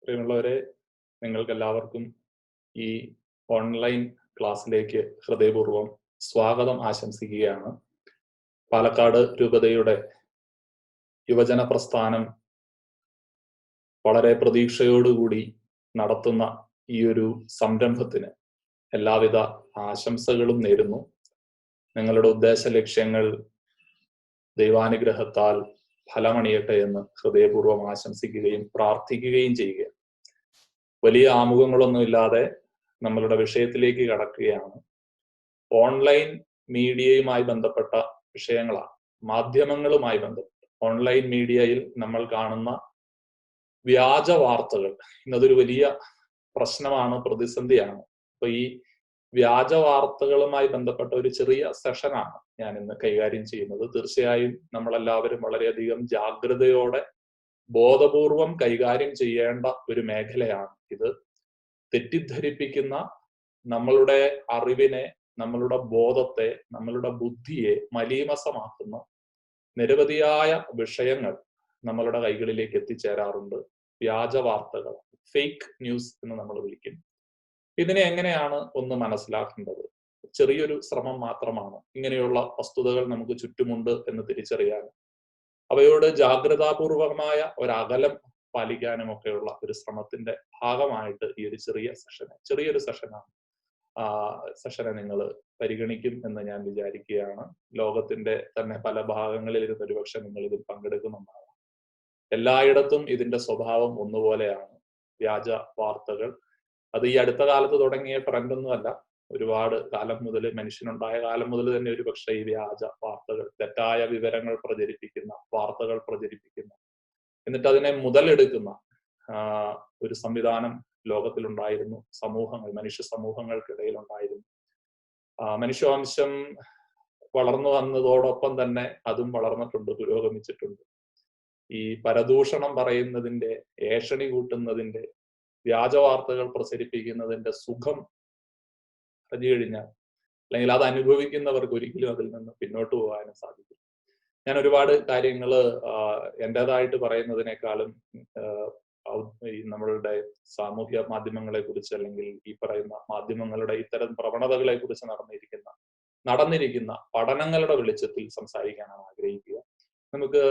പ്രിയമുള്ളവരെ, നിങ്ങൾക്കെല്ലാവർക്കും ഈ ഓൺലൈൻ ക്ലാസ്സിലേക്ക് ഹൃദയപൂർവ്വം സ്വാഗതം ആശംസിക്കുകയാണ്. പാലക്കാട് രൂപതയുടെ യുവജന പ്രസ്ഥാനം വളരെ പ്രതീക്ഷയോടുകൂടി നടത്തുന്ന ഈ ഒരു സംരംഭത്തിന് എല്ലാവിധ ആശംസകളും നേരുന്നു. നിങ്ങളുടെ ഉദ്ദേശ ലക്ഷ്യങ്ങൾ ദൈവാനുഗ്രഹത്താൽ ഫലമണിയട്ടെ എന്ന് ഹൃദയപൂർവ്വം ആശംസിക്കുകയും പ്രാർത്ഥിക്കുകയും ചെയ്യുക. വലിയ ആമുഖങ്ങളൊന്നുമില്ലാതെ നമ്മളുടെ വിഷയത്തിലേക്ക് കടക്കുകയാണ്. ഓൺലൈൻ മീഡിയയുമായി ബന്ധപ്പെട്ട വിഷയങ്ങളാണ്, മാധ്യമങ്ങളുമായി ബന്ധപ്പെട്ട്. ഓൺലൈൻ മീഡിയയിൽ നമ്മൾ കാണുന്ന വ്യാജ വാർത്തകൾ ഇന്നതൊരു വലിയ പ്രശ്നമാണ്, പ്രതിസന്ധിയാണ്. അപ്പൊ ഈ വ്യാജ വാർത്തകളുമായി ബന്ധപ്പെട്ട ഒരു ചെറിയ സെഷനാണ് ഞാൻ ഇന്ന് കൈകാര്യം ചെയ്യുന്നത്. തീർച്ചയായും നമ്മളെല്ലാവരും വളരെയധികം ജാഗ്രതയോടെ ബോധപൂർവം കൈകാര്യം ചെയ്യേണ്ട ഒരു മേഖലയാണ് ഇത്. തെറ്റിദ്ധരിപ്പിക്കുന്ന, നമ്മളുടെ അറിവിനെ, നമ്മളുടെ ബോധത്തെ, നമ്മളുടെ ബുദ്ധിയെ മലീമസമാക്കുന്ന നിരവധിയായ വിഷയങ്ങൾ നമ്മളുടെ കൈകളിലേക്ക് എത്തിച്ചേരാറുണ്ട്. വ്യാജ വാർത്തകൾ, ഫേക്ക് ന്യൂസ് എന്ന് നമ്മൾ വിളിക്കും. ഇതിനെ എങ്ങനെയാണ് ഒന്ന് മനസ്സിലാക്കേണ്ടത്? ചെറിയൊരു ശ്രമം മാത്രമാണ്. ഇങ്ങനെയുള്ള വസ്തുതകൾ നമുക്ക് ചുറ്റുമുണ്ട് എന്ന് തിരിച്ചറിയാൻ, അവയോട് ജാഗ്രതാപൂർവമായ ഒരകലം പാലിക്കാനും ഒക്കെയുള്ള ഒരു ശ്രമത്തിന്റെ ഭാഗമായിട്ട് ഈ ഒരു ചെറിയൊരു സെഷനെ നിങ്ങൾ പരിഗണിക്കും എന്ന് ഞാൻ വിചാരിക്കുകയാണ്. ലോകത്തിന്റെ തന്നെ പല ഭാഗങ്ങളിൽ ഇരുന്ന് ഒരുപക്ഷെ നിങ്ങൾ ഇതിൽ പങ്കെടുക്കുന്നുണ്ടാകാം. എല്ലായിടത്തും ഇതിന്റെ സ്വഭാവം ഒന്നുപോലെയാണ്. വ്യാജ വാർത്തകൾ അത് ഈ അടുത്ത കാലത്ത് തുടങ്ങിയ ട്രെൻഡൊന്നുമല്ല. ഒരുപാട് കാലം മുതൽ, മനുഷ്യനുണ്ടായ കാലം മുതൽ തന്നെ ഒരു പക്ഷേ ഈ വ്യാജ വാർത്തകൾ, തെറ്റായ വിവരങ്ങൾ പ്രചരിപ്പിക്കുന്ന, വാർത്തകൾ പ്രചരിപ്പിക്കുന്ന, എന്നിട്ട് അതിനെ മുതലെടുക്കുന്ന ഒരു സംവിധാനം ലോകത്തിലുണ്ടായിരുന്നു. മനുഷ്യ സമൂഹങ്ങൾക്കിടയിൽ ഉണ്ടായിരുന്നു. മനുഷ്യവംശം വളർന്നു വന്നതോടൊപ്പം തന്നെ അതും വളർന്നിട്ടുണ്ട്, പുരോഗമിച്ചിട്ടുണ്ട്. ഈ പരദൂഷണം പറയുന്നതിന്റെ, ഏഷണി കൂട്ടുന്നതിന്റെ, വ്യാജ വാർത്തകൾ പ്രചരിപ്പിക്കുന്നതിന്റെ സുഖം അറിഞ്ഞു കഴിഞ്ഞാൽ, അല്ലെങ്കിൽ അത് അനുഭവിക്കുന്നവർക്ക് ഒരിക്കലും അതിൽ നിന്ന് പിന്നോട്ട് പോകാനും സാധിക്കും. ഞാൻ ഒരുപാട് കാര്യങ്ങൾ എൻ്റെതായിട്ട് പറയുന്നതിനേക്കാളും നമ്മളുടെ സാമൂഹ്യ മാധ്യമങ്ങളെ കുറിച്ച്, അല്ലെങ്കിൽ ഈ പറയുന്ന മാധ്യമങ്ങളുടെ ഇത്തരം പ്രവണതകളെ കുറിച്ച് നടന്നിരിക്കുന്ന പഠനങ്ങളുടെ വെളിച്ചത്തിൽ സംസാരിക്കാനാണ് ആഗ്രഹിക്കുക. നമുക്ക്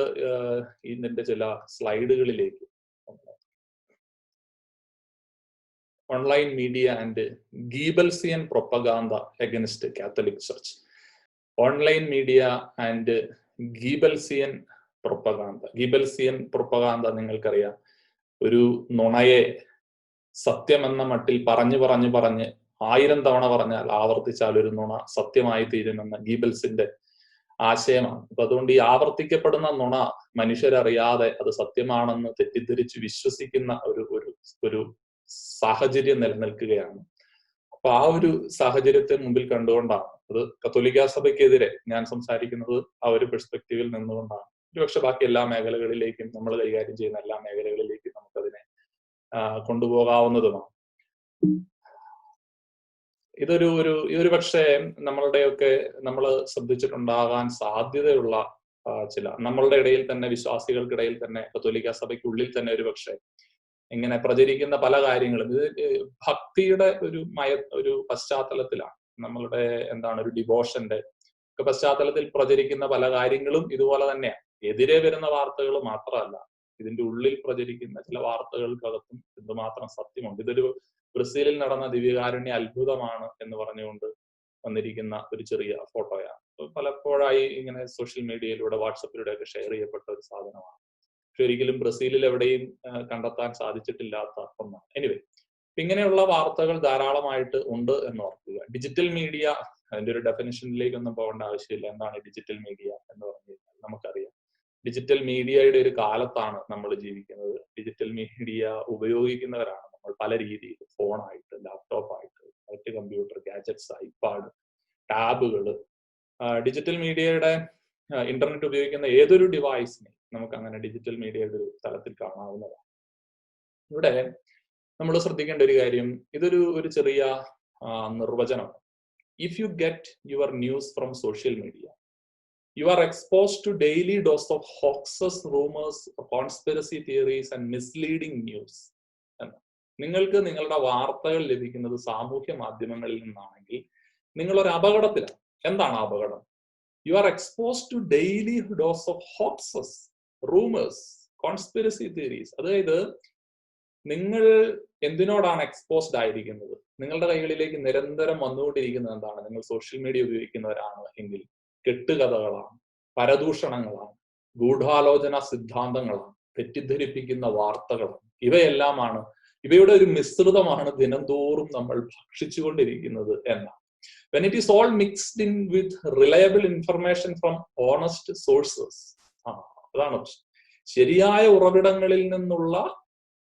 ഇതിന്റെ ചില സ്ലൈഡുകളിലേക്ക്. Online media and Goebbelsian propaganda against Catholic church. Online media and Goebbelsian propaganda നിങ്ങൾക്കറിയാം. ഒരു നുണയെ സത്യമെന്ന മട്ടിൽ പറഞ്ഞ് 1000 തവണ പറഞ്ഞാൽ, ആവർത്തിച്ചാൽ ഒരു നുണ സത്യമായി തീരുമെന്ന ഗീബൽസിന്റെ ആശയമാണ്. അപ്പൊ അതുകൊണ്ട് ഈ ആവർത്തിക്കപ്പെടുന്ന നുണ മനുഷ്യരറിയാതെ അത് സത്യമാണെന്ന് തെറ്റിദ്ധരിച്ച് വിശ്വസിക്കുന്ന ഒരു സാഹചര്യം നിലനിൽക്കുകയാണ്. അപ്പൊ ആ ഒരു സാഹചര്യത്തെ മുമ്പിൽ കണ്ടുകൊണ്ടാണ്, അത് കത്തോലിക്കാ സഭയ്ക്കെതിരെ ഞാൻ സംസാരിക്കുന്നത് ആ ഒരു പെർസ്പെക്റ്റീവിൽ നിന്നുകൊണ്ടാണ്. ഒരുപക്ഷെ ബാക്കി എല്ലാ മേഖലകളിലേക്കും, നമ്മൾ കൈകാര്യം ചെയ്യുന്ന എല്ലാ മേഖലകളിലേക്കും നമുക്കതിനെ കൊണ്ടുപോകാവുന്നതുമാണ്. ഇതൊരു പക്ഷേ നമ്മളുടെയൊക്കെ നമ്മൾ ശ്രദ്ധിച്ചിട്ടുണ്ടാകാൻ സാധ്യതയുള്ള ചില, നമ്മളുടെ ഇടയിൽ തന്നെ, വിശ്വാസികൾക്കിടയിൽ തന്നെ, കത്തോലിക്കാ സഭയ്ക്കുള്ളിൽ തന്നെ ഒരു പക്ഷേ ഇങ്ങനെ പ്രചരിക്കുന്ന പല കാര്യങ്ങളും ഇത് ഭക്തിയുടെ ഒരു പശ്ചാത്തലത്തിലാണ്. നമ്മളുടെ ഒരു ഡിവോഷന്റെ ഒക്കെ പശ്ചാത്തലത്തിൽ പ്രചരിക്കുന്ന പല കാര്യങ്ങളും ഇതുപോലെ തന്നെയാണ്. എതിരെ വരുന്ന വാർത്തകൾ മാത്രമല്ല, ഇതിന്റെ ഉള്ളിൽ പ്രചരിക്കുന്ന ചില വാർത്തകൾക്കകത്തും എന്തുമാത്രം സത്യമുണ്ട്. ഇതൊരു ബ്രസീലിൽ നടന്ന ദിവ്യകാരുണ്യ അത്ഭുതമാണ് എന്ന് പറഞ്ഞുകൊണ്ട് വന്നിരിക്കുന്ന ഒരു ചെറിയ ഫോട്ടോയാണ്. പലപ്പോഴായി ഇങ്ങനെ സോഷ്യൽ മീഡിയയിലൂടെ, വാട്സപ്പിലൂടെ ഒക്കെ ഷെയർ ചെയ്യപ്പെട്ട ഒരു സാധനമാണ്. പക്ഷെ ഒരിക്കലും ബ്രസീലിൽ എവിടെയും കണ്ടെത്താൻ സാധിച്ചിട്ടില്ലാത്ത ഒന്നാണ്. എനിവേ, ഇങ്ങനെയുള്ള വാർത്തകൾ ധാരാളമായിട്ട് ഉണ്ട് എന്ന് ഓർക്കുക. ഡിജിറ്റൽ മീഡിയ, അതിന്റെ ഒരു ഡെഫിനിഷനിലേക്കൊന്നും പോകേണ്ട ആവശ്യമില്ല. എന്താണ് ഡിജിറ്റൽ മീഡിയ എന്ന് പറഞ്ഞു കഴിഞ്ഞാൽ നമുക്കറിയാം. ഡിജിറ്റൽ മീഡിയയുടെ ഒരു കാലത്താണ് നമ്മൾ ജീവിക്കുന്നത്. ഡിജിറ്റൽ മീഡിയ ഉപയോഗിക്കുന്നവരാണ് നമ്മൾ പല രീതിയിൽ. ഫോണായിട്ട്, ലാപ്ടോപ്പായിട്ട്, മറ്റ് കമ്പ്യൂട്ടർ ഗാഡ്ജറ്റ്സ്, ഐപാഡ്, ടാബുകൾ. ഡിജിറ്റൽ മീഡിയയുടെ ഇന്റർനെറ്റ് ഉപയോഗിക്കുന്ന ഏതൊരു ഡിവൈസിനെ നമുക്ക് അങ്ങനെ ഡിജിറ്റൽ മീഡിയയുടെ ഒരു തലത്തിൽ കാണാവുന്നതാണ്. ഇവിടെ നമ്മൾ ശ്രദ്ധിക്കേണ്ട ഒരു കാര്യം, ഇതൊരു ചെറിയ നിർവചനം. If you get your news from social media, you are exposed to daily dose of hoaxes, rumors, conspiracy theories and misleading news. നിങ്ങൾക്ക് നിങ്ങളുടെ വാർത്തകൾ ലഭിക്കുന്നത് സാമൂഹ്യ മാധ്യമങ്ങളിൽ നിന്നാണെങ്കിൽ നിങ്ങൾ ഒരു അപകടത്തിലാണ്. എന്താണ് അപകടം? You are exposed to daily dose of hoaxes, rumours, conspiracy theories. അതായത് നിങ്ങൾ എന്തിനോടാണ് എക്സ്പോസ്ഡ് ആയിരിക്കുന്നത്? നിങ്ങളുടെ കൈകളിലേക്ക് നിരന്തരം വന്നുകൊണ്ടിരിക്കുന്നത് എന്താണ്? നിങ്ങൾ സോഷ്യൽ മീഡിയ ഉപയോഗിക്കുന്നവരാണ് എങ്കിൽ കെട്ടുകഥകളാണ്, പരദൂഷണങ്ങളാണ്, ഗൂഢാലോചന സിദ്ധാന്തങ്ങളാണ്, തെറ്റിദ്ധരിപ്പിക്കുന്ന വാർത്തകളാണ്. ഇവയെല്ലാമാണ്, ഇവയുടെ ഒരു മിശ്രിതമാണ് ദിനംതോറും നമ്മൾ ഭക്ഷിച്ചുകൊണ്ടിരിക്കുന്നത് എന്നാണ്. When it is all mixed in with reliable information from honest sources, അതാണ് ശരിയായ ഉറവിടങ്ങളിൽ നിന്നുള്ള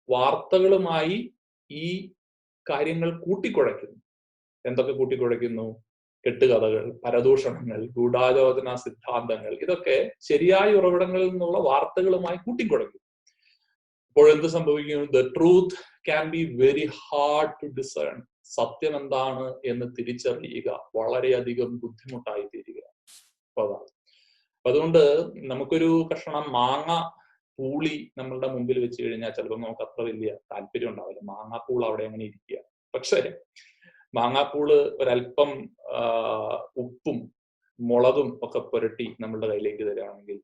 വാർത്തകളുമായി ഈ കാര്യങ്ങൾ കൂട്ടിക്കുഴയ്ക്കുന്നു. എന്തൊക്കെ കൂട്ടിക്കുഴയ്ക്കുന്നു? കെട്ടുകഥകൾ, പരദൂഷണങ്ങൾ, ഗൂഢാലോചന സിദ്ധാന്തങ്ങൾ, ഇതൊക്കെ ശരിയായ ഉറവിടങ്ങളിൽ നിന്നുള്ള വാർത്തകളുമായി കൂട്ടിക്കുഴയ്ക്കുന്നു. അപ്പോൾ എന്ത് സംഭവിക്കും? The truth can be very hard to discern. സത്യം എന്താണ് എന്ന് തിരിച്ചറിയുക വളരെയധികം ബുദ്ധിമുട്ടായി തീരുക. അതുകൊണ്ട് നമുക്കൊരു കഷണം മാങ്ങ പൂളി നമ്മളുടെ മുമ്പിൽ വെച്ച് കഴിഞ്ഞാൽ ചിലപ്പോൾ നമുക്ക് അത്ര വലിയ താല്പര്യം ഉണ്ടാവില്ല. മാങ്ങാപ്പൂൾ അവിടെ അങ്ങനെ ഇരിക്കുക. പക്ഷെ മാങ്ങാപ്പൂള് ഒരല്പം ഉപ്പും മുളകും ഒക്കെ പുരട്ടി നമ്മളുടെ കയ്യിലേക്ക് തരികയാണെങ്കിൽ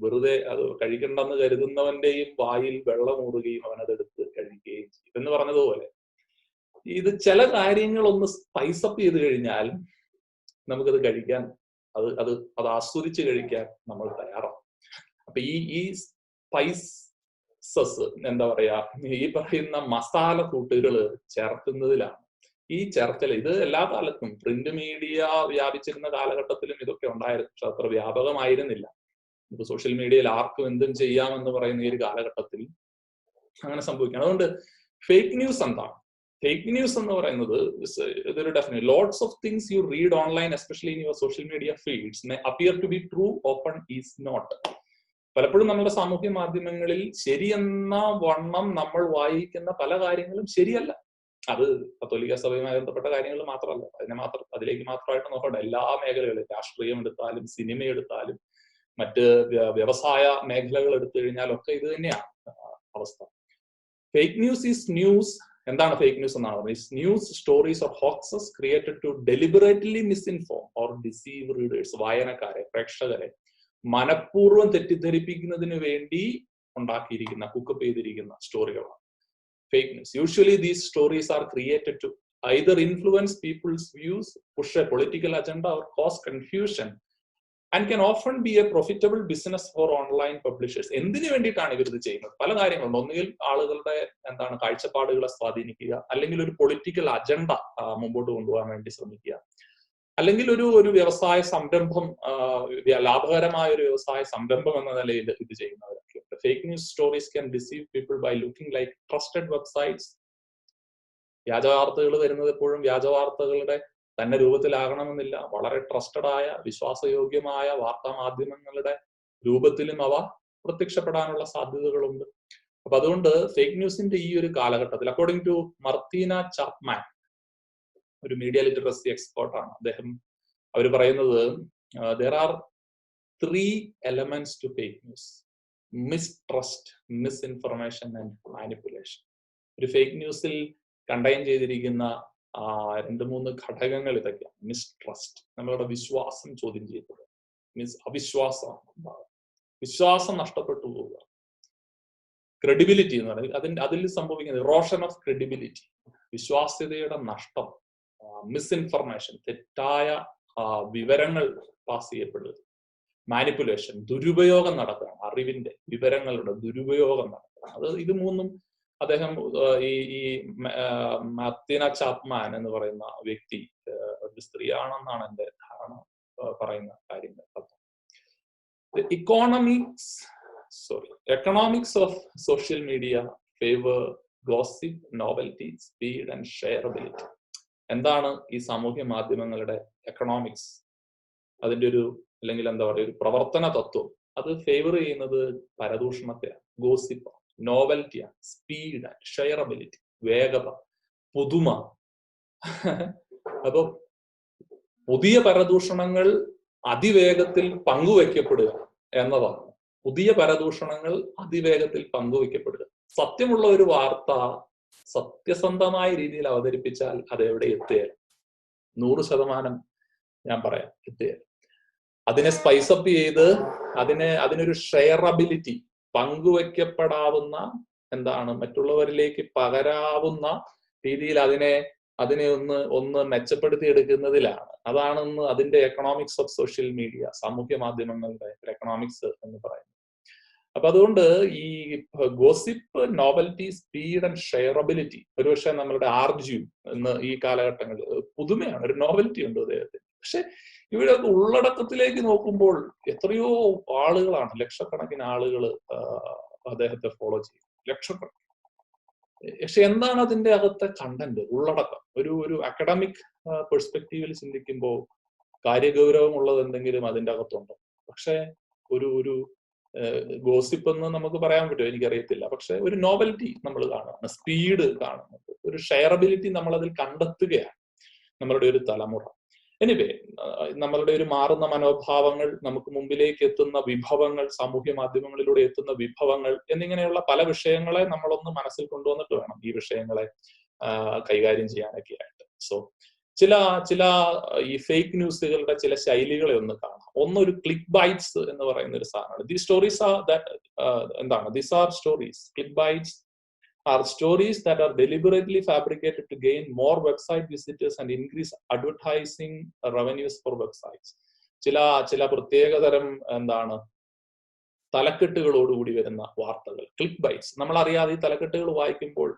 വെറുതെ അത് കഴിക്കണ്ടെന്ന് കരുതുന്നവന്റെയും വായിൽ വെള്ളമൂറുകയും അവനതെടുത്ത് കഴിക്കുകയും ചെയ്യും. എന്ന് പറഞ്ഞതുപോലെ ഇത് ചില കാര്യങ്ങൾ ഒന്ന് സ്പൈസപ്പ് ചെയ്ത് കഴിഞ്ഞാൽ നമുക്കത് കഴിക്കാൻ, അത് ആസ്വദിച്ച് കഴിക്കാൻ നമ്മൾ തയ്യാറാവും. അപ്പൊ ഈ സ്പൈസസ് എന്താ പറയാ, ഈ പറയുന്ന മസാല കൂട്ടുകള് ചേർക്കുന്നതിലാണ് ഈ ചേർക്കൽ. ഇത് എല്ലാ കാലത്തും പ്രിന്റ് മീഡിയ വ്യാപിച്ചിരുന്ന കാലഘട്ടത്തിലും ഇതൊക്കെ ഉണ്ടായിരുന്നു. പക്ഷെ അത്ര വ്യാപകമായിരുന്നില്ല. ഇപ്പൊ സോഷ്യൽ മീഡിയയിൽ ആർക്കും എന്തും ചെയ്യാമെന്ന് പറയുന്ന ഈ ഒരു കാലഘട്ടത്തിൽ അങ്ങനെ സംഭവിക്കണം. അതുകൊണ്ട് ഫേക്ക് ന്യൂസ് എന്താണ്? ഫേക്ക് ന്യൂസ് എന്ന് പറയുന്നത് ഇതൊരു definite lots of things you read online especially in your social media feeds may appear to be true, open is not. പലപ്പോഴും നമ്മുടെ സാമൂഹ്യ മാധ്യമങ്ങളിൽ ശരിയെന്ന വണ്ണം നമ്മൾ വായിക്കുന്ന പല കാര്യങ്ങളും ശരിയല്ല. അത് കത്തോലിക്ക സഭയുമായി ബന്ധപ്പെട്ട കാര്യങ്ങൾ മാത്രമല്ല, അതിലേക്ക് മാത്രമായിട്ട് നോക്കണ്ട. എല്ലാ മേഖലകളും, രാഷ്ട്രീയം എടുത്താലും സിനിമ എടുത്താലും മറ്റ് വ്യവസായ മേഖലകൾ എടുത്തു കഴിഞ്ഞാലൊക്കെ ഇത് തന്നെയാണ് അവസ്ഥ. Fake news is news. എന്താണ് ഫേക്ക് ന്യൂസ് എന്നാണ് പറയുന്നത്? News stories or hoaxes created to deliberately misinform or deceive readers. വായനക്കാരെ, പ്രേക്ഷകരെ മനഃപൂർവ്വം തെറ്റിദ്ധരിപ്പിക്കുന്നതിന് വേണ്ടി ഉണ്ടാക്കിയിരിക്കുന്ന, കുക്കപ്പ് ചെയ്തിരിക്കുന്ന സ്റ്റോറികളാണ് fake news. Usually these stories are created to either influence people's views, push a political agenda or cause confusion and can often be a profitable business for online publishers. എന്തിനു വേണ്ടിയിട്ടാണ് ഇവർ ഇത് ചെയ്യുന്നത്? പല കാര്യങ്ങളുണ്ട്. ഒന്നുകിൽ ആളുകളുടെ കാഴ്ചപ്പാടുകളെ സ്വാധീനിക്കുക, അല്ലെങ്കിൽ ഒരു പൊളിറ്റിക്കൽ അജണ്ട മുമ്പോട്ട് കൊണ്ടുപോകാൻ വേണ്ടി ശ്രമിക്കുക, അല്ലെങ്കിൽ ഒരു വ്യവസായ സംരംഭം, ലാഭകരമായ ഒരു വ്യവസായ സംരംഭം എന്ന നിലയിൽ ഇത് ചെയ്യുന്നവരൊക്കെ. Fake news stories can deceive people by looking like trusted websites. വ്യാജ വാർത്തകൾ വരുന്നത് എപ്പോഴും വ്യാജ വാർത്തകളുടെ തന്നെ രൂപത്തിലാകണമെന്നില്ല. വളരെ ട്രസ്റ്റഡ് ആയ, വിശ്വാസയോഗ്യമായ വാർത്താ മാധ്യമങ്ങളുടെ രൂപത്തിലും അവ പ്രത്യക്ഷപ്പെടാനുള്ള സാധ്യതകളുണ്ട്. അപ്പൊ അതുകൊണ്ട് ഫേക്ക് ന്യൂസിന്റെ ഈ ഒരു കാലഘട്ടത്തിൽ, അക്കോർഡിംഗ് ടു മർത്തീന ചാപ്മാൻ, ഒരു മീഡിയ ലിറ്ററസി എക്സ്പേർട്ടാണ് അദ്ദേഹം, അവർ പറയുന്നത് there are 3 elements to fake news: mistrust, misinformation and manipulation. ഒരു ഫേക്ക് ന്യൂസിൽ കണ്ടെയ്ൻ ചെയ്തിരിക്കുന്ന 2-3 ഘടകങ്ങൾ ഇതൊക്കെയാണ്. മിസ്ട്രസ്റ്റ്, നമ്മളുടെ വിശ്വാസം ചോദ്യം ചെയ്യപ്പെടുക. അവിശ്വാസം, വിശ്വാസം നഷ്ടപ്പെട്ടു പോവുക. ക്രെഡിബിലിറ്റി എന്ന് പറയുന്നത് അതിൽ സംഭവിക്കുന്നത് ഇറോഷൻ ഓഫ് ക്രെഡിബിലിറ്റി, വിശ്വാസ്യതയുടെ നഷ്ടം. മിസ്ഇൻഫർമേഷൻ, തെറ്റായ വിവരങ്ങൾ പാസ് ചെയ്യപ്പെടുക. മാനിപ്പുലേഷൻ, ദുരുപയോഗം നടക്കണം, അറിവിന്റെ വിവരങ്ങളുടെ ദുരുപയോഗം നടക്കണം. ഇത് 3 അദ്ദേഹം ഈ മർത്തീന ചാപ്മാൻ എന്ന് പറയുന്ന വ്യക്തി ഒരു സ്ത്രീയാണെന്നാണ് എന്റെ ധാരണ, പറയുന്ന കാര്യങ്ങൾ. Economics of social media favour gossip, novelty, speed and shareability. എന്താണ് ഈ സാമൂഹ്യ മാധ്യമങ്ങളുടെ എക്കണോമിക്സ്? അതിന്റെ അല്ലെങ്കിൽ എന്താ പറയുക, ഒരു പ്രവർത്തന തത്വം. അത് ഫേവർ ചെയ്യുന്നത് പരദൂഷണത്തെയാണ്, ഗോസിപ്പാണ്, നോവൽറ്റിയാണ്, സ്പീഡാണ്, ഷെയറബിലിറ്റി, വേഗത, പുതുമ. അപ്പൊ പുതിയ പരദൂഷണങ്ങൾ അതിവേഗത്തിൽ പങ്കുവെക്കപ്പെടുക എന്നതാണ്. പുതിയ പരദൂഷണങ്ങൾ അതിവേഗത്തിൽ പങ്കുവെക്കപ്പെടുക. സത്യമുള്ള ഒരു വാർത്ത സത്യസന്ധമായ രീതിയിൽ അവതരിപ്പിച്ചാൽ അത് എവിടെ എത്തുകയില്ല. 100% ഞാൻ പറയാം, എത്തുകയില്ല. അതിനെ സ്പൈസപ്പ് ചെയ്ത് അതിനൊരു ഷെയറബിലിറ്റി, പങ്കുവെക്കപ്പെടാവുന്ന, മറ്റുള്ളവരിലേക്ക് പകരാവുന്ന രീതിയിൽ അതിനെ ഒന്ന് മെച്ചപ്പെടുത്തി എടുക്കുന്നതിലാണ്. അതാണെന്ന് അതിന്റെ എക്കണോമിക്സ് ഓഫ് സോഷ്യൽ മീഡിയ, സാമൂഹ്യ മാധ്യമങ്ങളുടെ എക്കണോമിക്സ് എന്ന് പറയുന്നത്. അപ്പൊ അതുകൊണ്ട് ഈ ഗോസിപ്പ്, നോവൽറ്റി, സ്പീഡ് ആൻഡ് ഷെയറബിലിറ്റി ഒരുപക്ഷെ നമ്മളുടെ ആർജ്യു എന്ന് ഈ കാലഘട്ടങ്ങളിൽ പുതുമയാണ്, ഒരു നോവൽറ്റി ഉണ്ട് അദ്ദേഹത്തിന്. പക്ഷെ ഇവിടെ ഉള്ളടക്കത്തിലേക്ക് നോക്കുമ്പോൾ എത്രയോ ആളുകളാണ്, ലക്ഷക്കണക്കിന് ആളുകൾ അദ്ദേഹത്തെ ഫോളോ ചെയ്യും, ലക്ഷക്കണക്കിന്. പക്ഷെ എന്താണ് അതിന്റെ അകത്തെ കണ്ടന്റ്, ഉള്ളടക്കം? ഒരു അക്കാഡമിക് പെർസ്പെക്റ്റീവിൽ ചിന്തിക്കുമ്പോൾ കാര്യഗൗരവമുള്ളത് എന്തെങ്കിലും അതിന്റെ അകത്തുണ്ടോ? പക്ഷെ ഒരു ഗോസിപ്പ് എന്ന് നമുക്ക് പറയാൻ പറ്റുമോ എനിക്കറിയത്തില്ല. പക്ഷെ ഒരു നോവൽറ്റി നമ്മൾ കാണുന്നു, സ്പീഡ് കാണുന്നുണ്ട്, ഒരു ഷെയറബിലിറ്റി നമ്മൾ അതിൽ കണ്ടെത്തുകയാണ് നമ്മളുടെ ഒരു തലമുറ. എനിവേ, നമ്മളുടെ ഒരു മാറുന്ന മനോഭാവങ്ങൾ, നമുക്ക് മുമ്പിലേക്ക് എത്തുന്ന വിഭവങ്ങൾ, സാമൂഹ്യ മാധ്യമങ്ങളിലൂടെ എത്തുന്ന വിഭവങ്ങൾ എന്നിങ്ങനെയുള്ള പല വിഷയങ്ങളെ നമ്മളൊന്ന് മനസ്സിൽ കൊണ്ടുവന്നിട്ട് വേണം ഈ വിഷയങ്ങളെ കൈകാര്യം ചെയ്യാനൊക്കെ ആയിട്ട്. സോ ചില ഈ ഫേക്ക് ന്യൂസുകളുടെ ചില ശൈലികളെ ഒന്ന് കാണാം. ഒരു ക്ലിക്ക് ബൈറ്റ്സ് എന്ന് പറയുന്ന ഒരു സാധനമാണ്. These stories are these are stories, click baits are stories that are deliberately fabricated to gain more website visitors and increase advertising revenues for websites. ചില പ്രത്യേകതരം തലക്കെട്ടുകളോടുകൂടി വരുന്ന വാർത്തകൾ, ക്ലിക്ക് ബൈറ്റ്സ്. നമ്മൾ അറിയാതെ ഈ തലക്കെട്ടുകൾ വായിക്കുമ്പോൾ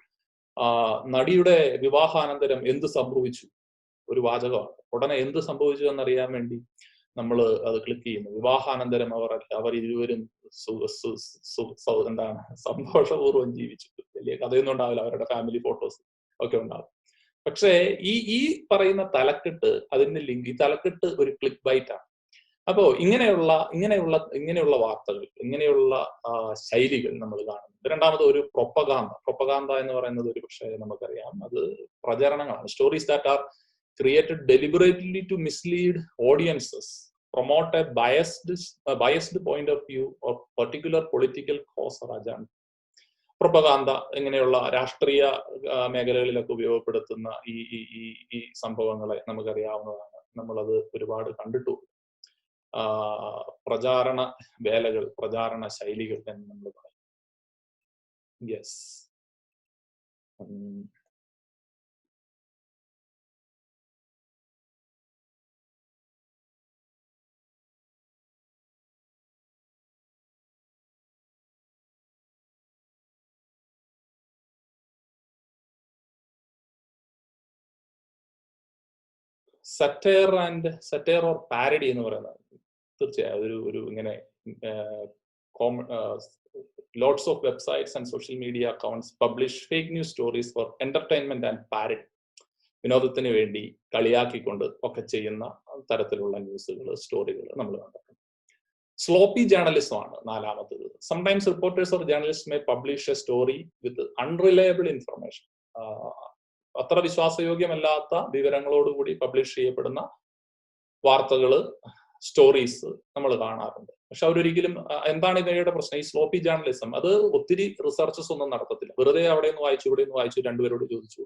നടിയുടെ വിവാഹാനന്തരം എന്ത് സംഭവിച്ചു, ഒരു വാചകമാണ്. ഉടനെ എന്ത് സംഭവിച്ചു എന്നറിയാൻ വേണ്ടി നമ്മൾ അത് ക്ലിക്ക് ചെയ്യുന്നു. വിവാഹാനന്തരം അവർ ഇരുവരും സന്തോഷപൂർവ്വം ജീവിച്ചു. വലിയ കഥയൊന്നും ഉണ്ടാവില്ല, അവരുടെ ഫാമിലി ഫോട്ടോസ് ഒക്കെ ഉണ്ടാവും. പക്ഷേ ഈ പറയുന്ന തലക്കെട്ട്, അതിന്റെ ലിങ്ക്, ഈ തലക്കെട്ട് ഒരു ക്ലിക്ക് ബൈറ്റ് ആണ്. അപ്പോ ഇങ്ങനെയുള്ള വാർത്തകൾ, ഇങ്ങനെയുള്ള ശൈലികൾ നമ്മൾ കാണുന്നുണ്ട്. രണ്ടാമത് ഒരു പ്രൊപ്പഗാന്ത എന്ന് പറയുന്നത് ഒരു പക്ഷേ നമുക്കറിയാം, അത് പ്രചരണങ്ങളാണ്. Stories that are created deliberately to mislead audiences, promote a biased point of view or particular political cause or agenda. Propaganda ഇങ്ങനെയുള്ള രാഷ്ട്രീയ മേഖലകളിലൊക്കെ ഉപയോഗപ്പെടുത്തുന്ന ഈ സംഭവങ്ങളെ നമുക്കറിയാവുന്നതാണ്. നമ്മളത് ഒരുപാട് കണ്ടിട്ടു. പ്രചാരണ വേലകൾ, പ്രചാരണ ശൈലികൾ എന്ന് നമ്മൾ പറയും. യെസ്. സറ്റയർ ഓർ പാരഡി എന്ന് പറയുന്നത് തീർച്ചയായും ഒരു ഇങ്ങനെ lots of websites and social media accounts publish fake news stories for entertainment and parody. വിനോദത്തിന് വേണ്ടി കളിയാക്കിക്കൊണ്ട് ഒക്കെ ചെയ്യുന്ന തരത്തിലുള്ള ന്യൂസുകൾ, സ്റ്റോറികൾ നമ്മൾ കണ്ടിട്ടുണ്ട്. സ്ലോപ്പി ജേർണലിസം ആണ് നാലാമത്തത്. Sometimes reporters or journalist may publish A story with unreliable information. അത്ര വിശ്വാസയോഗ്യമല്ലാത്ത വിവരങ്ങളോടുകൂടി പബ്ലിഷ് ചെയ്യപ്പെടുന്ന വാർത്തകള്, സ്റ്റോറീസ് നമ്മൾ കാണാറുണ്ട്. പക്ഷെ അവരൊരിക്കലും, എന്താണ് ഇവയുടെ പ്രശ്നം? ഈ സ്ലോപ്പി ജേർണലിസം, അത് ഒത്തിരി റിസർച്ചസ് ഒന്നും നടത്തത്തില്ല. വെറുതെ അവിടെ നിന്ന് വായിച്ചു, ഇവിടെ നിന്ന് വായിച്ചു, രണ്ടുപേരോട് ചോദിച്ചു,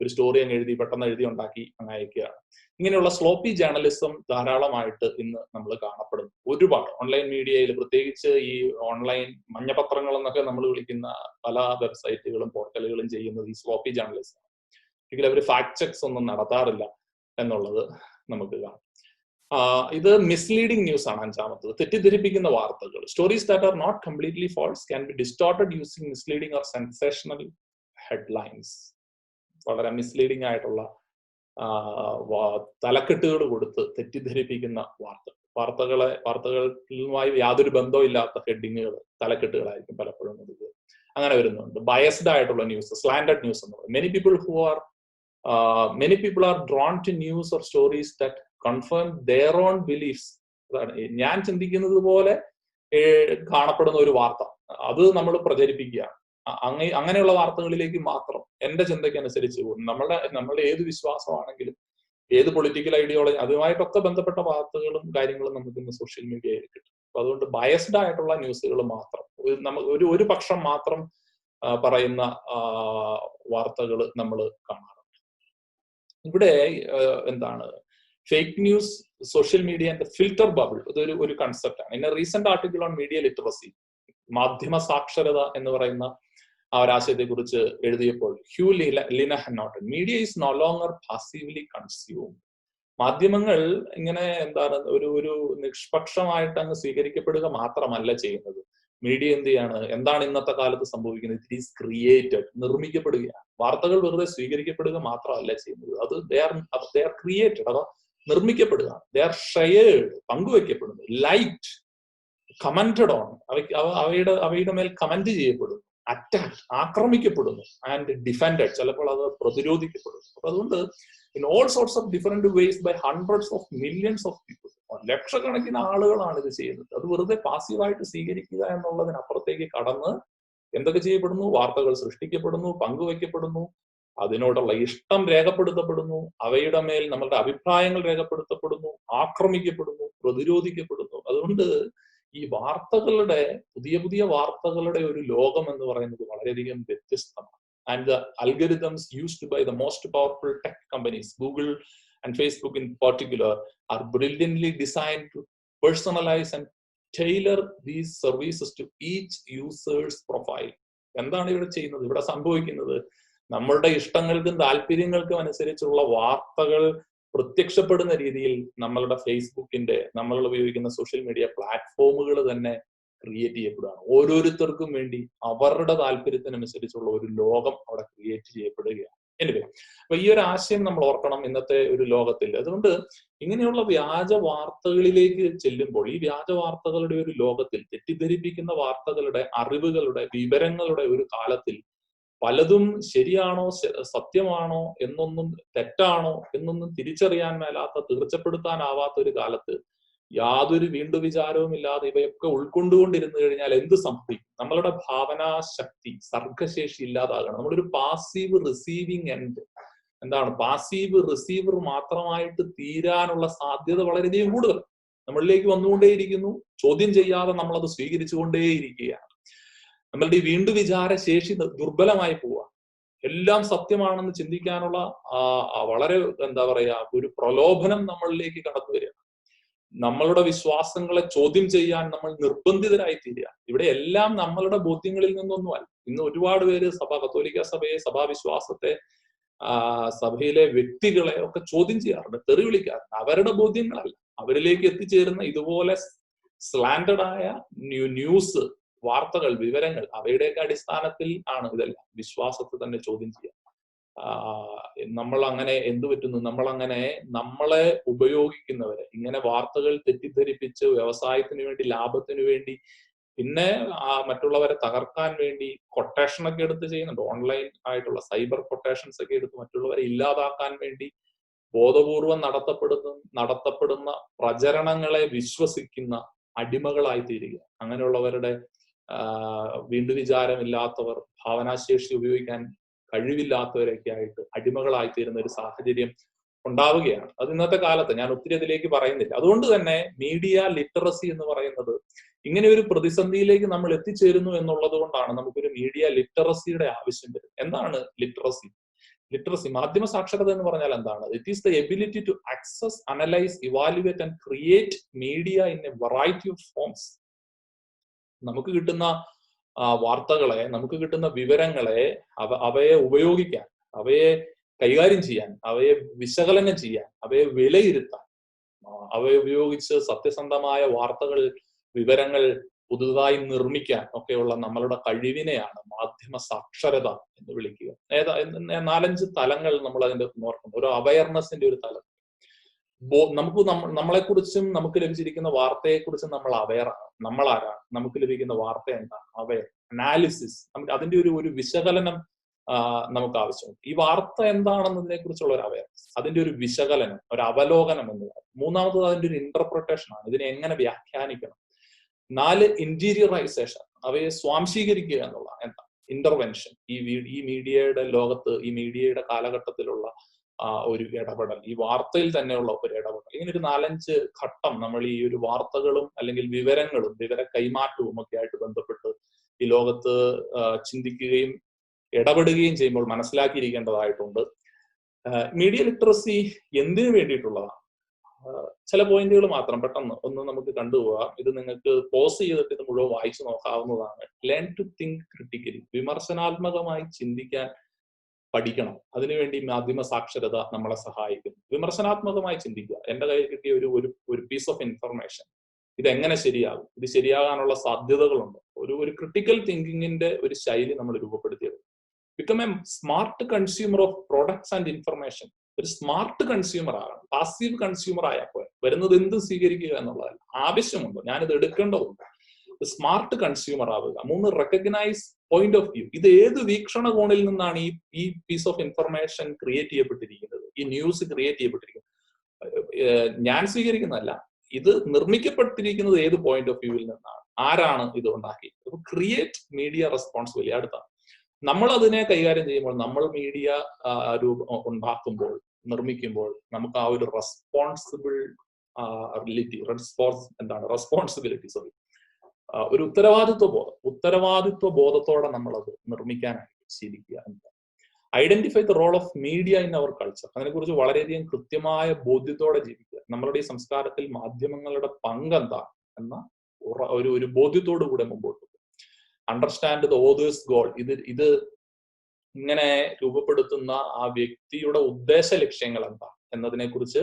ഒരു സ്റ്റോറി അങ്ങ് എഴുതി, പെട്ടെന്ന് എഴുതി ഉണ്ടാക്കി അങ്ങ് അയക്കുകയാണ്. ഇങ്ങനെയുള്ള സ്ലോപ്പി ജേർണലിസം ധാരാളമായിട്ട് ഇന്ന് നമ്മൾ കാണപ്പെടുന്നു. ഒരുപാട് ഓൺലൈൻ മീഡിയയിൽ, പ്രത്യേകിച്ച് ഈ ഓൺലൈൻ മഞ്ഞപത്രങ്ങൾ എന്നൊക്കെ നമ്മൾ വിളിക്കുന്ന പല വെബ്സൈറ്റുകളും പോർട്ടലുകളും ചെയ്യുന്നത് ഈ സ്ലോപ്പി ജേർണലിസം. ഒരിക്കലും അവർ ഫാക്ട് ചെക്സ് ഒന്നും നടത്താറില്ല എന്നുള്ളത് നമുക്ക് കാണാം. ഇത് മിസ്ലീഡിംഗ് ന്യൂസ് ആണ് അഞ്ചാമത്തത്. തെറ്റിദ്ധരിപ്പിക്കുന്ന വാർത്തകൾ. Stories that are not completely false can be distorted using misleading or sensational headlines. വളരെ മിസ്ലീഡിംഗ് ആയിട്ടുള്ള തലക്കെട്ടുകൾ കൊടുത്ത് തെറ്റിദ്ധരിപ്പിക്കുന്ന വാർത്തകളുമായി യാതൊരു ബന്ധവും ഇല്ലാത്ത ഹെഡിങ്ങുകൾ, തലക്കെട്ടുകളായിരിക്കും പലപ്പോഴും ഇത്. അങ്ങനെ വരുന്നുണ്ട്. ബയസ്ഡ് ആയിട്ടുള്ള ന്യൂസ്, സ്ലാൻഡഡ് ന്യൂസ് എന്ന് പറയും. Many people are drawn to news or stories that confirm their own beliefs. ഞാൻ ചിന്തിക്കുന്നത് പോലെ കാണപ്പെടുന്ന ഒരു വാർത്ത, അത് നമ്മൾ പ്രചരിപ്പിക്കുകയാണ്. അങ്ങനെയുള്ള വാർത്തകളിലേക്ക് മാത്രം എന്റെ ചിന്തയ്ക്കനുസരിച്ച് നമ്മളുടെ ഏത് വിശ്വാസമാണെങ്കിലും, ഏത് പൊളിറ്റിക്കൽ ഐഡിയോളജി, അതുമായിട്ടൊക്കെ ബന്ധപ്പെട്ട വാർത്തകളും കാര്യങ്ങളും നമുക്ക് ഇന്ന് സോഷ്യൽ മീഡിയയിൽ കിട്ടും. അപ്പൊ അതുകൊണ്ട് ബയസ്ഡ് ആയിട്ടുള്ള ന്യൂസുകൾ മാത്രം, ഒരു പക്ഷം മാത്രം പറയുന്ന വാർത്തകൾ നമ്മൾ കാണാറുണ്ട്. ഇവിടെ എന്താണ് fake news, social media and filter bubble, ഇതൊരു ഒരു കൺസെപ്റ്റ് ആണ്. In a recent article on media literacy, മാധ്യമ സാക്ഷരത എന്ന് പറയുന്ന ആ ഒരാശയത്തെ കുറിച്ച് എഴുതിയപ്പോൾ Hugh Linehan noted, media is no longer passively consume. മാധ്യമങ്ങൾ ഇങ്ങനെ എന്താണ് ഒരു നിഷ്പക്ഷമായിട്ട് അങ്ങ് സ്വീകരിക്കപ്പെടുക മാത്രമല്ല ചെയ്യുന്നത്. മീഡിയ എന്ത് ചെയ്യാണ്? എന്താണ് ഇന്നത്തെ കാലത്ത് സംഭവിക്കുന്നത്? ഇറ്റ് ഈസ് ക്രിയേറ്റഡ്, നിർമ്മിക്കപ്പെടുകയാണ്. വാർത്തകൾ വെറുതെ സ്വീകരിക്കപ്പെടുക മാത്രമല്ല ചെയ്യുന്നത്, അത് ദേ ആർ ക്രിയേറ്റഡ്, അതോ നിർമ്മിക്കപ്പെടുക, ദേ ആർ ഷെയർഡ്, പങ്കുവെക്കപ്പെടുന്നു, ലൈക്ഡ്, കമന്റഡ് ഓൺ, അവയുടെ മേൽ കമന്റ് ചെയ്യപ്പെടുന്നു, അറ്റാക്ക്, ആക്രമിക്കപ്പെടുന്നു, ആൻഡ് ഡിഫെൻഡഡ്, ചിലപ്പോൾ അത് പ്രതിരോധിക്കപ്പെടുന്നു. അപ്പൊ അതുകൊണ്ട് in all sorts of different ways by hundreds of millions of people, ലക്ഷക്കണക്കിന് ആളുകളാണ് ഇത് ചെയ്യുന്നത്. അത് വെറുതെ പാസീവായിട്ട് സ്വീകരിക്കുക എന്നുള്ളതിനപ്പുറത്തേക്ക് കടന്ന് എന്തൊക്കെ ചെയ്യപ്പെടുന്നു? വാർത്തകൾ സൃഷ്ടിക്കപ്പെടുന്നു, പങ്കുവെക്കപ്പെടുന്നു, അതിനോടുള്ള ഇഷ്ടം രേഖപ്പെടുത്തപ്പെടുന്നു, അവയുടെ മേൽ നമ്മളുടെ അഭിപ്രായങ്ങൾ രേഖപ്പെടുത്തപ്പെടുന്നു, ആക്രമിക്കപ്പെടുന്നു, പ്രതിരോധിക്കപ്പെടുന്നു. അതുകൊണ്ട് ഈ വാർത്തകളുടെ, പുതിയ പുതിയ വാർത്തകളുടെ ഒരു ലോകം എന്ന് പറയുന്നത് വളരെയധികം വ്യത്യസ്തമാണ്. And the algorithms used by the most powerful tech companies, Google and Facebook in particular, are brilliantly designed to personalize and tailor these services to each user's profile. എന്താണ് ഇവിടെ ചെയ്യുന്നത്? ഇവിടെ സംഭവിക്കുന്നത്, നമ്മളുടെ ഇഷ്ടങ്ങൾക്കും താല്പര്യങ്ങൾക്കും അനുസരിച്ചുള്ള വാർത്തകൾ പ്രത്യക്ഷപ്പെടുന്ന രീതിയിൽ നമ്മളുടെ ഫേസ്ബുക്കിന്റെ, നമ്മൾ ഉപയോഗിക്കുന്ന സോഷ്യൽ മീഡിയ പ്ലാറ്റ്ഫോമുകൾ തന്നെ ക്രിയേറ്റ് ചെയ്യപ്പെടുകയാണ്. ഓരോരുത്തർക്കും വേണ്ടി അവരുടെ താല്പര്യത്തിനനുസരിച്ചുള്ള ഒരു ലോകം അവിടെ ക്രിയേറ്റ് ചെയ്യപ്പെടുകയാണ്. എനിവേ, അപ്പൊ ഈ ഒരു ആശയം നമ്മൾ ഓർക്കണം ഇന്നത്തെ ഒരു ലോകത്തിൽ. അതുകൊണ്ട് ഇങ്ങനെയുള്ള വ്യാജ വാർത്തകളിലേക്ക് ചെല്ലുമ്പോൾ, ഈ വ്യാജ വാർത്തകളുടെ ഒരു ലോകത്തിൽ, തെറ്റിദ്ധരിപ്പിക്കുന്ന വാർത്തകളുടെ, അറിവുകളുടെ, വിവരങ്ങളുടെ ഒരു കാലത്തിൽ പലതും ശരിയാണോ സത്യമാണോ എന്നൊന്നും, തെറ്റാണോ എന്നൊന്നും തിരിച്ചറിയാൻ മേലാത്ത, തീർച്ചപ്പെടുത്താനാവാത്ത ഒരു കാലത്ത് യാതൊരു വീണ്ടു വിചാരവും ഇല്ലാതെ ഇവയൊക്കെ ഉൾക്കൊണ്ടുകൊണ്ടിരുന്നു കഴിഞ്ഞാൽ എന്ത് സംഭവിക്കും? നമ്മളുടെ ഭാവനാശക്തി, സർഗശേഷി ഇല്ലാതാകണം. നമ്മളൊരു പാസീവ് റിസീവിങ് എൻഡ്, എന്താണ് പാസീവ് റിസീവർ മാത്രമായിട്ട് തീരാനുള്ള സാധ്യത വളരെയധികം കൂടുതൽ. നമ്മളിലേക്ക് വന്നുകൊണ്ടേയിരിക്കുന്നു, ചോദ്യം ചെയ്യാതെ നമ്മളത് സ്വീകരിച്ചുകൊണ്ടേയിരിക്കുകയാണ്. നമ്മളുടെ ഈ വീണ്ടു വിചാര ശേഷി ദുർബലമായി പോവുക. എല്ലാം സത്യമാണെന്ന് ചിന്തിക്കാനുള്ള വളരെ എന്താ പറയാ ഒരു പ്രലോഭനം നമ്മളിലേക്ക് കടന്നു വരിക. നമ്മളുടെ വിശ്വാസങ്ങളെ ചോദ്യം ചെയ്യാൻ നമ്മൾ നിർബന്ധിതരായി തീരുക. ഇവിടെ എല്ലാം നമ്മളുടെ ബോധ്യങ്ങളിൽ നിന്നൊന്നുമല്ല. ഇന്ന് ഒരുപാട് പേര് കത്തോലിക്ക സഭയെ, സഭാവിശ്വാസത്തെ, സഭയിലെ വ്യക്തികളെ ഒക്കെ ചോദ്യം ചെയ്യാറുണ്ട്, തെറി വിളിക്കാറുണ്ട്. അവരുടെ ബോധ്യങ്ങളല്ല, അവരിലേക്ക് എത്തിച്ചേരുന്ന ഇതുപോലെ സ്ലാൻഡഡ് ആയ ന്യൂസ്, വാർത്തകൾ, വിവരങ്ങൾ, അവയുടെയൊക്കെ അടിസ്ഥാനത്തിൽ ആണ് ഇതെല്ലാം. വിശ്വാസത്തെ തന്നെ ചോദ്യം ചെയ്യുക. നമ്മൾ അങ്ങനെ എന്തു പറ്റുന്നു? നമ്മളങ്ങനെ നമ്മളെ ഉപയോഗിക്കുന്നവരെ, ഇങ്ങനെ വാർത്തകൾ തെറ്റിദ്ധരിപ്പിച്ച് വ്യവസായത്തിന് വേണ്ടി, ലാഭത്തിന് വേണ്ടി, പിന്നെ മറ്റുള്ളവരെ തകർക്കാൻ വേണ്ടി കൊട്ടേഷനൊക്കെ എടുത്ത് ചെയ്യുന്നുണ്ട്. ഓൺലൈൻ ആയിട്ടുള്ള സൈബർ കൊട്ടേഷൻസ് ഒക്കെ എടുത്ത് മറ്റുള്ളവരെ ഇല്ലാതാക്കാൻ വേണ്ടി ബോധപൂർവം നടത്തപ്പെടുന്ന പ്രചരണങ്ങളെ വിശ്വസിക്കുന്ന അടിമകളായി തീരുക. അങ്ങനെയുള്ളവരുടെ വീണ്ടുവിചാരമില്ലാത്തവർ, ഭാവനാശേഷി ഉപയോഗിക്കാൻ കഴിവില്ലാത്തവരൊക്കെ ആയിട്ട് അടിമകളായി തീരുന്ന ഒരു സാഹചര്യം ഉണ്ടാവുകയാണ്. അത് ഇന്നത്തെ കാലത്ത്, ഞാൻ ഒത്തിരി അതിലേക്ക് പറയുന്നില്ല. അതുകൊണ്ട് തന്നെ മീഡിയ ലിറ്ററസി എന്ന് പറയുന്നത് ഇങ്ങനെ ഒരു പ്രതിസന്ധിയിലേക്ക് നമ്മൾ എത്തിച്ചേരുന്നു എന്നുള്ളത് കൊണ്ടാണ് നമുക്കൊരു മീഡിയ ലിറ്ററസിയുടെ ആവശ്യം വരുന്നത്. എന്താണ് ലിറ്ററസി? ലിറ്ററസി, മാധ്യമ സാക്ഷരത എന്ന് പറഞ്ഞാൽ എന്താണ്? It is the ability to access, analyse, evaluate and create media in a variety of forms. നമുക്ക് കിട്ടുന്ന വാർത്തകളെ, നമുക്ക് കിട്ടുന്ന വിവരങ്ങളെ, അവയെ ഉപയോഗിക്കാൻ, അവയെ കൈകാര്യം ചെയ്യാൻ, അവയെ വിശകലനം ചെയ്യാൻ, അവയെ വിലയിരുത്താൻ, അവയെ ഉപയോഗിച്ച് സത്യസന്ധമായ വാർത്തകൾ, വിവരങ്ങൾ പുതുതായി നിർമ്മിക്കാൻ ഒക്കെയുള്ള നമ്മളുടെ കഴിവിനെയാണ് മാധ്യമ സാക്ഷരത എന്ന് വിളിക്കുക. 4-5 തലങ്ങൾ നമ്മൾ അതിന്റെ നോർക്കുന്നു. ഒരു അവയർനെസിന്റെ ഒരു തലം. നമുക്ക് നമ്മളെക്കുറിച്ചും നമുക്ക് ലഭിച്ചിരിക്കുന്ന വാർത്തയെക്കുറിച്ചും നമ്മൾ അവയറാണ്. നമ്മളാരാണ്? നമുക്ക് ലഭിക്കുന്ന വാർത്ത എന്താണ്? അവയർ, അനാലിസിസ്, നമുക്ക് അതിന്റെ ഒരു വിശകലനം നമുക്ക് ആവശ്യമുണ്ട്. ഈ വാർത്ത എന്താണെന്നതിനെ കുറിച്ചുള്ള ഒരു അവയർനെസ്, അതിന്റെ ഒരു വിശകലനം, ഒരു അവലോകനം എന്ന് പറയുന്നത്. മൂന്നാമത്തത് അതിന്റെ ഒരു ഇന്റർപ്രിട്ടേഷൻ ആണ്. ഇതിനെ എങ്ങനെ വ്യാഖ്യാനിക്കണം. 4 ഇന്റീരിയറൈസേഷൻ, അവയെ സ്വാംശീകരിക്കുക എന്നുള്ള എന്താ ഇന്റർവെൻഷൻ. ഈ മീഡിയയുടെ ലോകത്ത്, ഈ മീഡിയയുടെ കാലഘട്ടത്തിലുള്ള ഒരു ഇടപെടൽ, ഈ വാർത്തയിൽ തന്നെയുള്ള ഒരു ഇടപെടൽ. ഇങ്ങനെ ഒരു 4-5 ഘട്ടം നമ്മൾ ഈ ഒരു വാർത്തകളും അല്ലെങ്കിൽ വിവരങ്ങളും, വിവര കൈമാറ്റവും ഒക്കെ ആയിട്ട് ബന്ധപ്പെട്ട് ഈ ലോകത്ത് ചിന്തിക്കുകയും ഇടപെടുകയും ചെയ്യുമ്പോൾ മനസ്സിലാക്കിയിരിക്കേണ്ടതായിട്ടുണ്ട്. മീഡിയ ലിറ്ററസി എന്തിനു വേണ്ടിയിട്ടുള്ളതാണ്? ചില പോയിന്റുകൾ മാത്രം പെട്ടെന്ന് ഒന്ന് നമുക്ക് കണ്ടുപോകാം. ഇത് നിങ്ങൾക്ക് പോസ് ചെയ്തിട്ട് ഇത് മുഴുവൻ വായിച്ചു നോക്കാവുന്നതാണ്. Learn to think critically. വിമർശനാത്മകമായി ചിന്തിക്കാൻ പഠിക്കണം. അതിനുവേണ്ടി മാധ്യമ സാക്ഷരത നമ്മളെ സഹായിക്കുന്നു. വിമർശനാത്മകമായി ചിന്തിക്കുക. എന്റെ കയ്യിൽ കിട്ടിയ ഒരു പീസ് ഓഫ് ഇൻഫർമേഷൻ, ഇതെങ്ങനെ ശരിയാകും, ഇത് ശരിയാകാനുള്ള സാധ്യതകളുണ്ട്. ഒരു ക്രിട്ടിക്കൽ തിങ്കിങ്ങിന്റെ ഒരു ശൈലി നമ്മൾ രൂപപ്പെടുത്തിയത്. Become A smart consumer of products and information. ഒരു സ്മാർട്ട് കൺസ്യൂമർ ആകണം. പാസീവ് കൺസ്യൂമർ ആയപ്പോൾ വരുന്നത് എന്ത് സ്വീകരിക്കുക എന്നുള്ളതല്ല, ആവശ്യമുണ്ടോ, ഞാനിത് എടുക്കേണ്ടതുണ്ട്. സ്മാർട്ട് കൺസ്യൂമർ ആവുക. 3, റെക്കഗ്നൈസ് പോയിന്റ് ഓഫ് വ്യൂ. ഇത് ഏത് വീക്ഷണകോണിൽ നിന്നാണ് ഈ പീസ് ഓഫ് ഇൻഫർമേഷൻ ക്രിയേറ്റ് ചെയ്യപ്പെട്ടിരിക്കുന്നത്, ഈ ന്യൂസ് ക്രിയേറ്റ് ചെയ്യപ്പെട്ടിരിക്കുന്നത്? ഞാൻ സ്വീകരിക്കുന്നതല്ല, ഇത് നിർമ്മിക്കപ്പെട്ടിരിക്കുന്നത് ഏത് പോയിന്റ് ഓഫ് വ്യൂവിൽ നിന്നാണ്, ആരാണ് ഇത് ഉണ്ടാക്കിയത്? Create media responsibility. അടുത്ത നമ്മൾ അതിനെ കൈകാര്യം ചെയ്യുമ്പോൾ, നമ്മൾ മീഡിയ ഉണ്ടാക്കുമ്പോൾ, നിർമ്മിക്കുമ്പോൾ നമുക്ക് ആ ഒരു റെസ്പോൺസിബിലിറ്റി ഒരു ഉത്തരവാദിത്വ ബോധത്തോടെ നമ്മൾ അത് നിർമ്മിക്കാനായിട്ട് ശീലിക്കുക. Identify the role of media in our culture. അതിനെക്കുറിച്ച് വളരെയധികം കൃത്യമായ ബോധ്യത്തോടെ ജീവിക്കുക. നമ്മളുടെ ഈ സംസ്കാരത്തിൽ മാധ്യമങ്ങളുടെ പങ്ക് എന്താണ് എന്ന ഒരു ബോധ്യത്തോടു കൂടെ മുമ്പോട്ട് പോകും. Understand the author's goal. ഇത് ഇങ്ങനെ രൂപപ്പെടുത്തുന്ന ആ വ്യക്തിയുടെ ഉദ്ദേശ ലക്ഷ്യങ്ങൾ എന്താ എന്നതിനെ കുറിച്ച്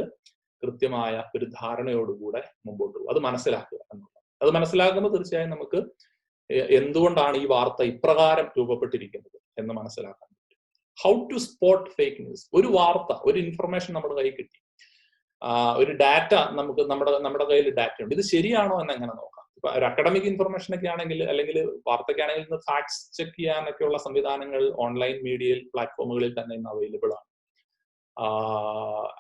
കൃത്യമായ ഒരു ധാരണയോടുകൂടെ മുമ്പോട്ട് പോകും. അത് മനസ്സിലാക്കുക എന്നുള്ളത്. അത് മനസ്സിലാക്കുമ്പോൾ തീർച്ചയായും നമുക്ക് എന്തുകൊണ്ടാണ് ഈ വാർത്ത ഇപ്രകാരം രൂപപ്പെട്ടിരിക്കുന്നത് എന്ന് മനസ്സിലാക്കാൻ പറ്റും. How to spot fake news. ഒരു വാർത്ത, ഒരു ഇൻഫർമേഷൻ നമ്മുടെ കയ്യിൽ കിട്ടി, ഒരു ഡാറ്റ നമ്മുടെ കയ്യിൽ ഡാറ്റ ഉണ്ട്, ഇത് ശരിയാണോ എന്ന് എങ്ങനെ നോക്കാം? ഇപ്പൊ ഒരു അക്കാഡമിക് ഇൻഫർമേഷൻ ഒക്കെ ആണെങ്കിൽ, അല്ലെങ്കിൽ വാർത്തയ്ക്കാണെങ്കിൽ ഇന്ന് ഫാക്ട്സ് ചെക്ക് ചെയ്യാനൊക്കെയുള്ള സംവിധാനങ്ങൾ ഓൺലൈൻ മീഡിയയിൽ പ്ലാറ്റ്ഫോമുകളിൽ തന്നെ ഇന്ന് അവൈലബിൾ ആണ്.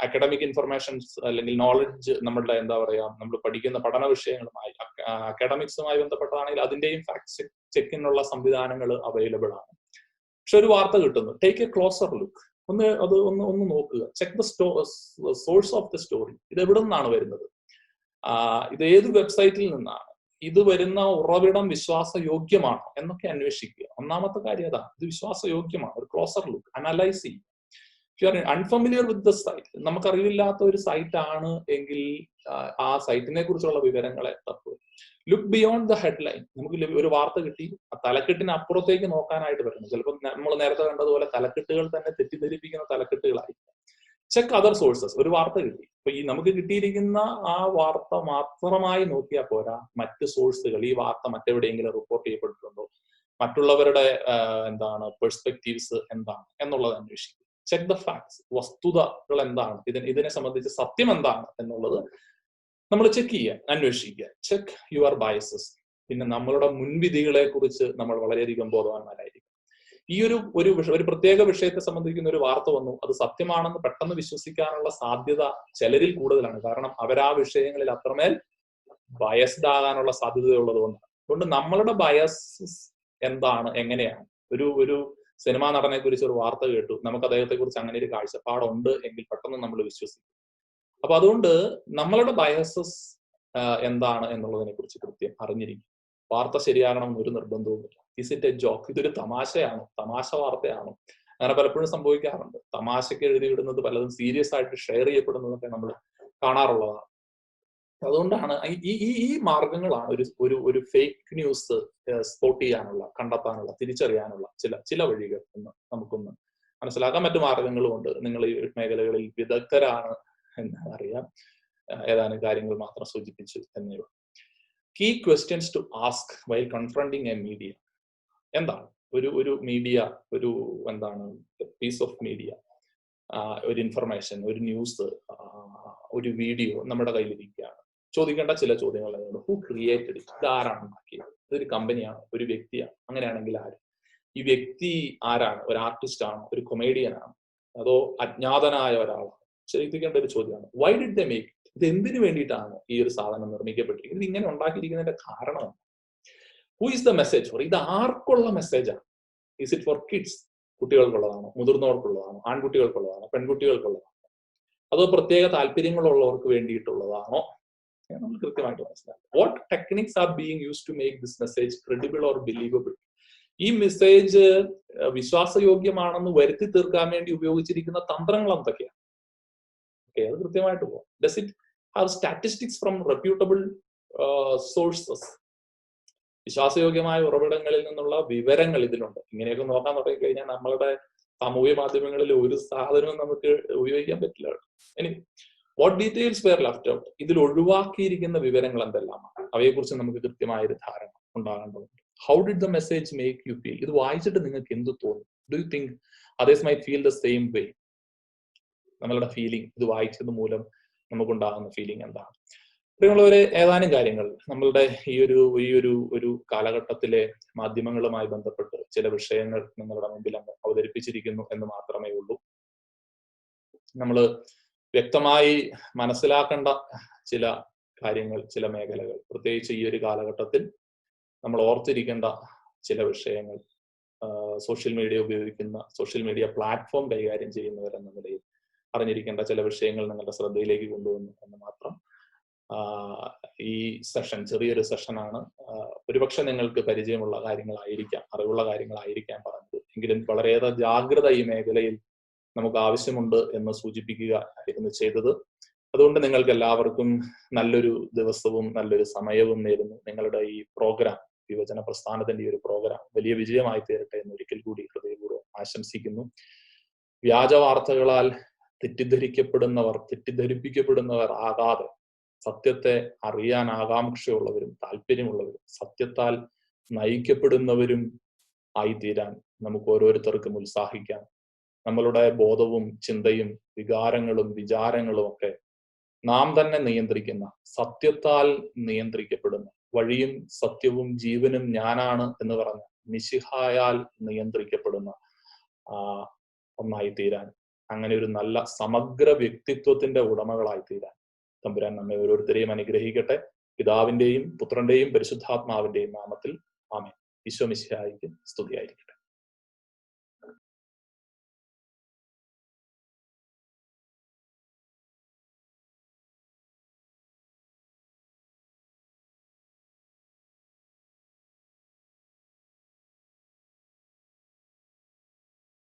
അക്കാഡമിക് ഇൻഫർമേഷൻസ് അല്ലെങ്കിൽ നോളജ്, നമ്മളുടെ എന്താ പറയാ, നമ്മൾ പഠിക്കുന്ന പഠന വിഷയങ്ങളുമായി അക്കാഡമിക്സുമായി ബന്ധപ്പെട്ടതാണെങ്കിൽ അതിന്റെയും ഫാക്ട് ചെക്കിനുള്ള സംവിധാനങ്ങൾ അവൈലബിൾ ആണ്. പക്ഷെ ഒരു വാർത്ത കിട്ടുന്നു, ടേക്ക് എ ക്ലോസർ ലുക്ക്. ഒന്ന് നോക്കുക. Check the source of the story. ഇത് എവിടെ നിന്നാണ് വരുന്നത്, ഇത് ഏത് വെബ്സൈറ്റിൽ നിന്നാണ്, ഇത് വരുന്ന ഉറവിടം വിശ്വാസയോഗ്യമാണോ എന്നൊക്കെ അന്വേഷിക്കുക. ഒന്നാമത്തെ കാര്യം അതാണ്, ഇത് വിശ്വാസയോഗ്യമാണ്. ഒരു ക്ലോസർ ലുക്ക്, അനലൈസ് ചെയ്യുക. If you are unfamiliar with the site, നമുക്കറിവില്ലാത്ത ഒരു സൈറ്റ് ആണ് എങ്കിൽ ആ സൈറ്റിനെ കുറിച്ചുള്ള വിവരങ്ങളെ തപ്പുക. Look beyond the headline. നമുക്ക് ഒരു വാർത്ത കിട്ടി, ആ തലക്കെട്ടിന് അപ്പുറത്തേക്ക് നോക്കാനായിട്ട് പറ്റണം. ചിലപ്പോൾ നമ്മൾ നേരത്തെ കണ്ടതുപോലെ തലക്കെട്ടുകൾ തന്നെ തെറ്റിദ്ധരിപ്പിക്കുന്ന തലക്കെട്ടുകളായിരിക്കും. Check other sources. ഒരു വാർത്ത കിട്ടി, അപ്പൊ ഈ നമുക്ക് കിട്ടിയിരിക്കുന്ന ആ വാർത്ത മാത്രമായി നോക്കിയാൽ പോരാ, മറ്റ് സോഴ്സുകൾ, ഈ വാർത്ത മറ്റെവിടെയെങ്കിലും റിപ്പോർട്ട് ചെയ്യപ്പെട്ടിട്ടുണ്ടോ, മറ്റുള്ളവരുടെ പെർസ്പെക്റ്റീവ്സ് എന്താണ് എന്നുള്ളത് അന്വേഷിക്കും. Check the facts. വസ്തുതകൾ എന്താണ്, ഇതിനെ സംബന്ധിച്ച് സത്യം എന്താണ് എന്നുള്ളത് നമ്മൾ ചെക്ക് ചെയ്യുക, അന്വേഷിക്കുക. Check your biases. പിന്നെ നമ്മളുടെ മുൻവിധികളെ കുറിച്ച് നമ്മൾ വളരെയധികം ബോധവാന്മാരായിരിക്കും. ഈ ഒരു പ്രത്യേക വിഷയത്തെ സംബന്ധിക്കുന്ന ഒരു വാർത്ത വന്നു, അത് സത്യമാണെന്ന് പെട്ടെന്ന് വിശ്വസിക്കാനുള്ള സാധ്യത ചിലരിൽ കൂടുതലാണ്. കാരണം അവർ ആ വിഷയങ്ങളിൽ അത്രമേൽ ബയസ്ഡ് ആകാനുള്ള സാധ്യതയുള്ളത് കൊണ്ടാണ്. അതുകൊണ്ട് നമ്മളുടെ ബയസസ് എന്താണ്, എങ്ങനെയാണ്? ഒരു സിനിമാ നടനെ കുറിച്ച് ഒരു വാർത്ത കേട്ടു, നമുക്ക് അദ്ദേഹത്തെ കുറിച്ച് അങ്ങനെ ഒരു കാഴ്ചപ്പാടുണ്ട് എങ്കിൽ പെട്ടെന്ന് നമ്മൾ വിശ്വസിക്കും. അപ്പൊ അതുകൊണ്ട് നമ്മളുടെ ബയസസ് എന്താണ് എന്നുള്ളതിനെ കുറിച്ച് കൃത്യം അറിഞ്ഞിരിക്കും. വാർത്ത ശരിയാകണമെന്ന് ഒരു നിർബന്ധവുമില്ല. Is it a joke? ഇതൊരു തമാശയാണോ, തമാശ വാർത്തയാണോ? അങ്ങനെ പലപ്പോഴും സംഭവിക്കാറുണ്ട്. തമാശയ്ക്ക് എഴുതി വിടുന്നത് പലതും സീരിയസ് ആയിട്ട് ഷെയർ ചെയ്യപ്പെടുന്നതൊക്കെ നമ്മൾ കാണാറുള്ളതാണ്. അതുകൊണ്ടാണ് ഈ മാർഗങ്ങളാണ് ഒരു ഫേക്ക് ന്യൂസ് സ്പോട്ട് ചെയ്യാനുള്ള, കണ്ടെത്താനുള്ള, തിരിച്ചറിയാനുള്ള ചില വഴികൾ എന്ന് നമുക്കൊന്ന് മനസ്സിലാക്കാൻ. മറ്റു മാർഗങ്ങളുമുണ്ട്. നിങ്ങൾ ഈ മേഖലകളിൽ വിദഗ്ധരാണ് എന്ന് അറിയാം. ഏതാനും കാര്യങ്ങൾ മാത്രം സൂചിപ്പിച്ചു എന്നേ ഉള്ളൂ. Key questions to ask while confronting a media. എന്താണ് ഒരു മീഡിയ, പീസ് ഓഫ് മീഡിയ, ഒരു ഇൻഫർമേഷൻ, ഒരു ന്യൂസ്, ഒരു വീഡിയോ നമ്മുടെ കയ്യിലിരിക്കുകയാണ്. ചോദിക്കേണ്ട ചില ചോദ്യങ്ങൾ. Who created it? ഇത് ആരാണ് ഉണ്ടാക്കിയത്? ഇതൊരു കമ്പനിയാണോ, ഒരു വ്യക്തിയാണ്? അങ്ങനെയാണെങ്കിൽ ആര്? ഈ വ്യക്തി ആരാണ്? ഒരു ആർട്ടിസ്റ്റ് ആണോ, ഒരു കൊമേഡിയൻ ആണോ, അതോ അജ്ഞാതനായ ഒരാളാണ്? ചോദിക്കേണ്ട ഒരു ചോദ്യമാണ്. Why did they make? ഇത് എന്തിനു വേണ്ടിയിട്ടാണ് ഈ ഒരു സാധനം നിർമ്മിക്കപ്പെട്ടിരിക്കുന്നത്? ഇത് ഇങ്ങനെ ഉണ്ടാക്കിയിരിക്കുന്നതിന്റെ കാരണം? Who is the message for? ഇത് ആർക്കുള്ള മെസ്സേജാണ്? Is it for kids? കുട്ടികൾക്കുള്ളതാണോ, മുതിർന്നവർക്കുള്ളതാണോ, ആൺകുട്ടികൾക്കുള്ളതാണോ, പെൺകുട്ടികൾക്കുള്ളതാണോ, അതോ പ്രത്യേക താല്പര്യങ്ങളുള്ളവർക്ക് വേണ്ടിയിട്ടുള്ളതാണോ? നമ്മൾ കൃത്യമായിട്ട് മനസ്സിലാക്കുക. What techniques are being use to make this message credible or believable. ഈ മെസ്സേജ് വിശ്വാസയോഗ്യമാണെന്ന് വരുത്തി തീർക്കാൻ വേണ്ടി ഉപയോഗിച്ചിരിക്കുന്ന തന്ത്രങ്ങൾ എന്തൊക്കെയാണ്? അത് കൃത്യമായിട്ട് പോകും. Does it have statistics from reputable sources? വിശ്വാസയോഗ്യമായ ഉറവിടങ്ങളിൽ നിന്നുള്ള വിവരങ്ങൾ ഇതിലുണ്ട്. ഇങ്ങനെയൊക്കെ നോക്കാൻ തുടങ്ങി കഴിഞ്ഞാൽ നമ്മളുടെ സാമൂഹ്യ മാധ്യമങ്ങളിൽ ഒരു സാധനവും നമുക്ക് ഉപയോഗിക്കാൻ പറ്റില്ല. ഇനി what details were left out? ഇതിൽ ഒഴിവാക്കിയിരിക്കുന്ന വിവരങ്ങൾ എന്തെല്ലാമാണ്? അവയെക്കുറിച്ച് നമുക്ക് കൃത്യമായ ഒരു ധാരണ ഉണ്ടാകേണ്ടതുണ്ട്. How did the message make you feel? ഇത് വായിച്ചിട്ട് നിങ്ങൾക്ക് എന്ത് തോന്നും? Do you think others might feel the same way? നമ്മളുടെ ഫീലിംഗ്, ഇത് വായിച്ചത് മൂലം നമുക്കുണ്ടാകുന്ന ഫീലിംഗ് എന്താണ്? പ്രിയമുള്ളവരെ, ഏതാനും കാര്യങ്ങൾ നമ്മളുടെ ഈ ഒരു കാലഘട്ടത്തിലെ മാധ്യമങ്ങളുമായി ബന്ധപ്പെട്ട് ചില വിഷയങ്ങൾ നിങ്ങളുടെ മുമ്പിൽ അങ്ങ് അവതരിപ്പിച്ചിരിക്കുന്നു എന്ന് മാത്രമേ ഉള്ളൂ. നമ്മൾ വ്യക്തമായി മനസ്സിലാക്കേണ്ട ചില കാര്യങ്ങൾ, ചില മേഖലകൾ, പ്രത്യേകിച്ച് ഈ ഒരു കാലഘട്ടത്തിൽ നമ്മൾ ഓർത്തിരിക്കേണ്ട ചില വിഷയങ്ങൾ, സോഷ്യൽ മീഡിയ ഉപയോഗിക്കുന്ന, സോഷ്യൽ മീഡിയ പ്ലാറ്റ്ഫോം കൈകാര്യം ചെയ്യുന്നവരെന്ന നിലയിൽ അറിഞ്ഞിരിക്കേണ്ട ചില വിഷയങ്ങൾ നിങ്ങളുടെ ശ്രദ്ധയിലേക്ക് കൊണ്ടുവന്നു എന്ന് മാത്രം. ഈ സെഷൻ ചെറിയൊരു സെഷനാണ്. ഒരുപക്ഷെ നിങ്ങൾക്ക് പരിചയമുള്ള കാര്യങ്ങളായിരിക്കാം, അറിവുള്ള കാര്യങ്ങളായിരിക്കാം പറഞ്ഞത്. എങ്കിലും വളരെയേറെ ജാഗ്രത ഈ മേഖലയിൽ നമുക്ക് ആവശ്യമുണ്ട് എന്ന് സൂചിപ്പിക്കുക ആയിരുന്നു ചെയ്തത്. അതുകൊണ്ട് നിങ്ങൾക്ക് എല്ലാവർക്കും നല്ലൊരു ദിവസവും നല്ലൊരു സമയവും നേരുന്നു. നിങ്ങളുടെ ഈ പ്രോഗ്രാം, യുവജന പ്രസ്ഥാനത്തിന്റെ ഈ ഒരു പ്രോഗ്രാം വലിയ വിജയമായി തീരട്ടെ എന്ന് ഒരിക്കൽ കൂടി ഹൃദയപൂർവ്വം ആശംസിക്കുന്നു. വ്യാജ വാർത്തകളാൽ തെറ്റിദ്ധരിപ്പിക്കപ്പെടുന്നവർ ആകാതെ സത്യത്തെ അറിയാൻ ആകാംക്ഷയുള്ളവരും താല്പര്യമുള്ളവരും സത്യത്താൽ നയിക്കപ്പെടുന്നവരും ആയിത്തീരാൻ നമുക്ക് ഓരോരുത്തർക്കും ഉത്സാഹിക്കാം. നമ്മളുടെ ബോധവും ചിന്തയും വികാരങ്ങളും വിചാരങ്ങളും ഒക്കെ നാം തന്നെ നിയന്ത്രിക്കുന്ന, സത്യത്താൽ നിയന്ത്രിക്കപ്പെടുന്ന, വഴിയും സത്യവും ജീവനും ഞാനാണ് എന്ന് പറഞ്ഞ മിശിഹായാൽ നിയന്ത്രിക്കപ്പെടുന്ന ഒന്നായി തീരാൻ, അങ്ങനെ ഒരു നല്ല സമഗ്ര വ്യക്തിത്വത്തിന്റെ ഉടമകളായി തീരാൻ തമ്പുരാൻ നമ്മെ ഓരോരുത്തരെയും അനുഗ്രഹിക്കട്ടെ. പിതാവിന്റെയും പുത്രന്റെയും പരിശുദ്ധാത്മാവിന്റെയും നാമത്തിൽ ആമേൻ. ഈശോ മിശിഹായിക്ക് സ്തുതിയായിരിക്കും.